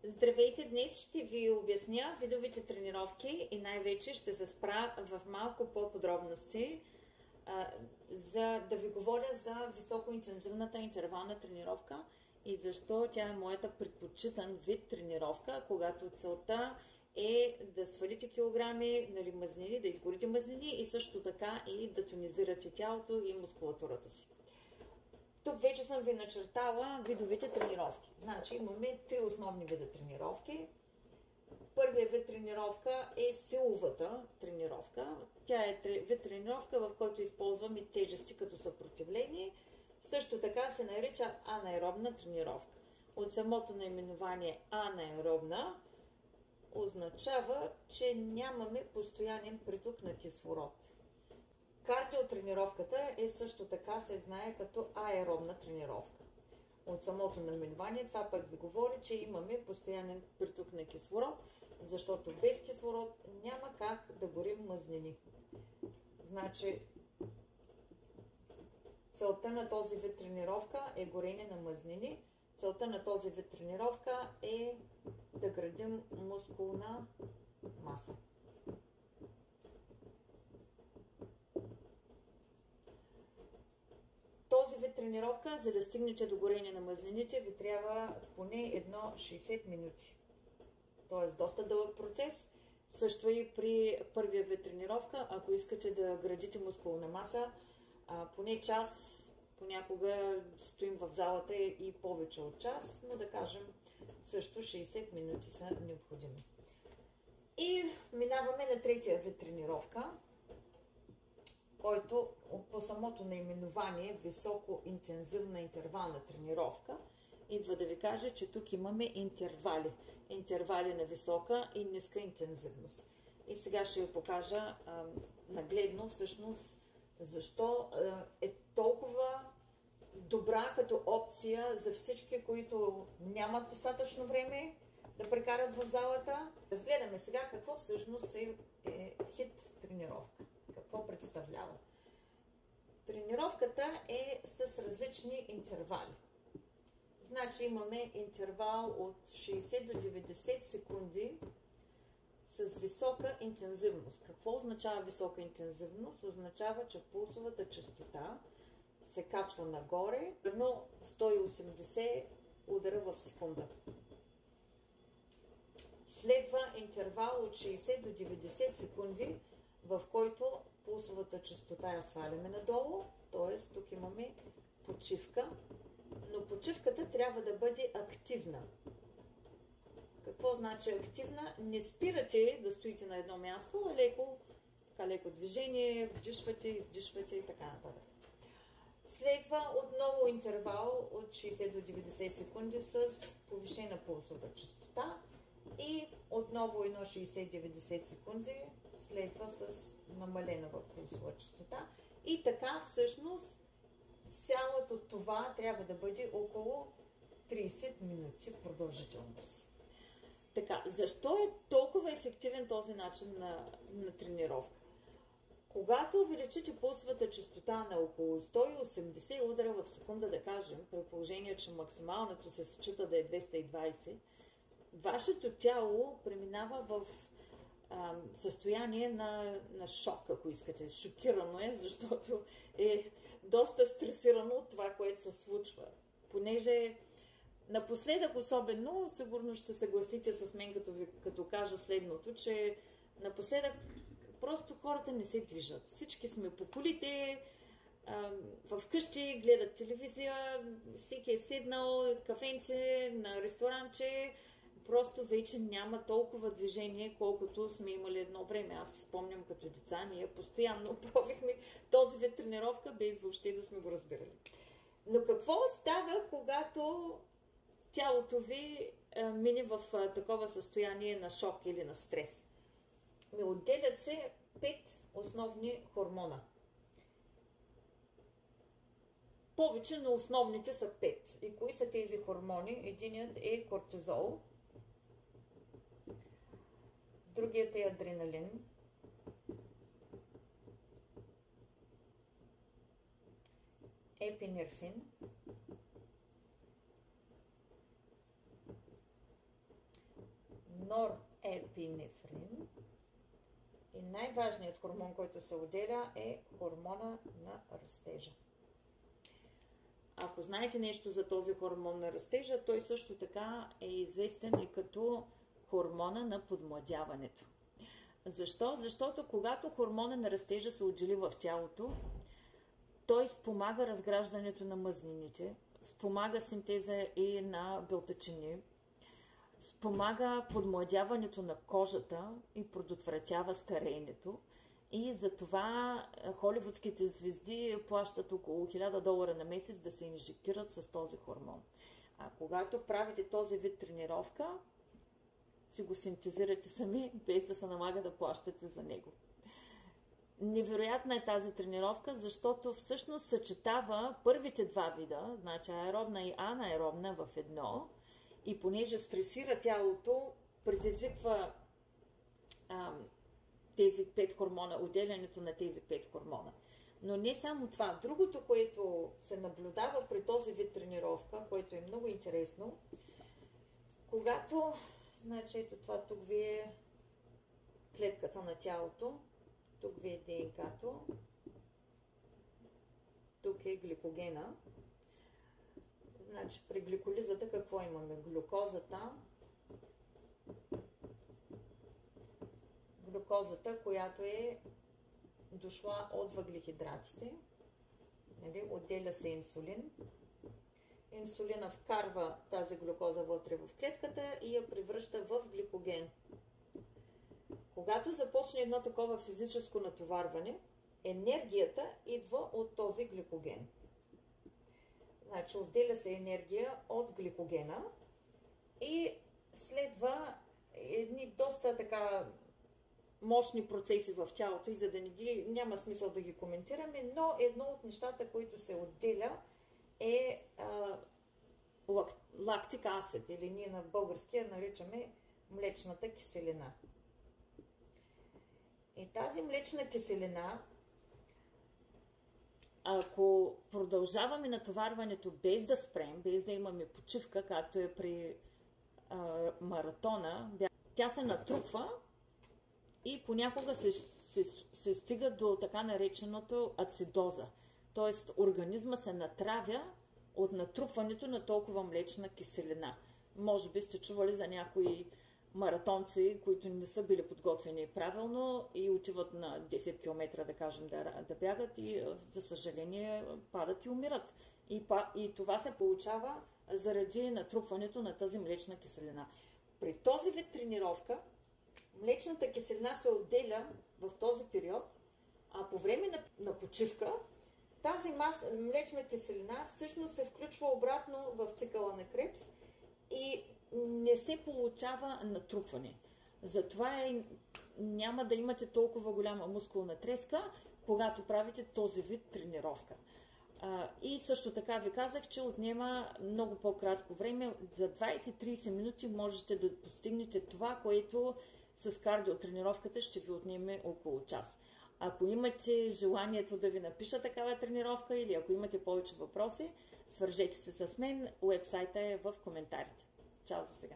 Здравейте! Днес ще ви обясня видовите тренировки и най-вече ще се спра в малко по-подробности, за да ви говоря за високоинтензивната интервална тренировка и защо тя е моята предпочитан вид тренировка, когато целта е да свалите килограми, мазнини, да изгорите мазнини и също така и да тонизирате тялото и мускулатурата си. Тук вече съм ви начертала видовите тренировки. Значи имаме три основни вида тренировки. Първият вид тренировка е силовата тренировка. Тя е вид тренировка, в който използваме тежести като съпротивление. Също така се нарича анаеробна тренировка. От самото наименование анаеробна означава, че нямаме постоянен приток на кислород. Кардиотренировката е също така се знае като аеробна тренировка. От самото наименование това пък ви говори, че имаме постоянен приток на кислород, защото без кислород няма как да горим мазнини. Значи, целта на този вид тренировка е горене на мазнини. Целта на този вид тренировка е да градим мускулна маса. Този вид тренировка, за да стигнете до горение на мазнините, ви трябва поне едно 60 минути. Тоест доста дълъг процес. Също и при първия вид тренировка, ако искате да градите мускулна маса, поне час, понякога стоим в залата и повече от час, но да кажем също 60 минути са необходими. И минаваме на третия вид тренировка, който по самото наименование високоинтензивна интервална тренировка идва да ви каже, че тук имаме интервали. Интервали на висока и ниска интензивност. И сега ще ви покажа нагледно всъщност защо е толкова добра като опция за всички, които нямат достатъчно време да прекарат в залата. Разгледаме сега какво всъщност е хит тренировка. Какво представлява? Тренировката е с различни интервали. Значи имаме интервал от 60 до 90 секунди с висока интензивност. Какво означава висока интензивност? Означава, че пулсовата честота се качва нагоре, но 180 удара в секунда. Следва интервал от 60 до 90 секунди, в който пулсовата честота я сваляме надолу, т.е. тук имаме почивка, но почивката трябва да бъде активна. Какво значи активна? Не спирате да стоите на едно място, а леко движение, вдишвате, издишвате и така нататък. Следва отново интервал от 60 до 90 секунди с повишена пулсова честота и отново едно 60-90 секунди следва с намалена пулсова честота. И така всъщност цялото това трябва да бъде около 30 минути продължителност. Така, защо е толкова ефективен този начин на тренировка? Когато увеличите пулсовата честота на около 180 удара в секунда, да кажем, при положение, че максималното се счита да е 220, вашето тяло преминава в състояние на шок, ако искате. Шокирано е, защото е доста стресирано от това, което се случва. Понеже напоследък особено, сигурно ще се съгласите с мен, като кажа следното, че напоследък просто хората не се движат. Всички сме по колите, в къщи, гледат телевизия, всеки е седнал, кафенце, на ресторанче. Просто вече няма толкова движение, колкото сме имали едно време. Аз си спомням като деца, ние постоянно пробихме този вид тренировка, без въобще да сме го разбирали. Но какво става, когато тялото ви мине в такова състояние на шок или на стрес? Отделят се 5 основни хормона. Повече, но основните са 5. И кои са тези хормони? Единият е кортизол, другият е адреналин, епинефрин, норепинефрин. И най-важният хормон, който се отделя, е хормона на растежа. Ако знаете нещо за този хормон на растежа, той също така е известен и като хормона на подмладяването. Защо? Защото когато хормона на растежа се отдели в тялото, той спомага разграждането на мъзнините, спомага синтеза и на белтъчини, спомага подмладяването на кожата и предотвратява стареенето. И затова холивудските звезди плащат около $1000 на месец да се инжектират с този хормон. А когато правите този вид тренировка, си го синтезирате сами, без да се налага да плащате за него. Невероятна е тази тренировка, защото всъщност съчетава първите два вида, значи аеробна и анаеробна в едно, и понеже стресира тялото, предизвиква тези 5 хормона, отделянето на тези 5 хормона. Но не само това. Другото, което се наблюдава при този вид тренировка, което е много интересно, когато, значи ето това тук ви е клетката на тялото, тук ви е ДНК-то, тук е гликогена. Значи при гликолизата какво имаме? Глюкозата, която е дошла от въглехидратите, нали? Отделя се инсулин. Инсулина вкарва тази глюкоза вътре в клетката и я превръща в гликоген. Когато започне едно такова физическо натоварване, енергията идва от този гликоген. Значи отделя се енергия от гликогена и следва едни доста така мощни процеси в тялото, и за да няма смисъл да ги коментираме, но едно от нещата, които се отделя, е лактик асид, или ние на български я наричаме млечната киселина. И тази млечна киселина, ако продължаваме натоварването без да спрем, без да имаме почивка, както е при маратона, тя се натрупва и понякога се стига до така нареченото ацидоза. Тоест организма се натравя от натрупването на толкова млечна киселина. Може би сте чували за някои маратонци, които не са били подготвени правилно и отиват на 10 км, да кажем, да бягат и за съжаление падат и умират. И това се получава заради натрупването на тази млечна киселина. При този вид тренировка млечната киселина се отделя в този период, а по време на почивка тази млечна киселина всъщност се включва обратно в цикъла на Кребс и не се получава натрупване. Затова няма да имате толкова голяма мускулна треска, когато правите този вид тренировка. И също така ви казах, че отнема много по-кратко време. За 20-30 минути можете да постигнете това, което с кардиотренировката ще ви отнеме около час. Ако имате желанието да ви напиша такава тренировка или ако имате повече въпроси, свържете се с мен. Уебсайта е в коментарите. Чао за сега!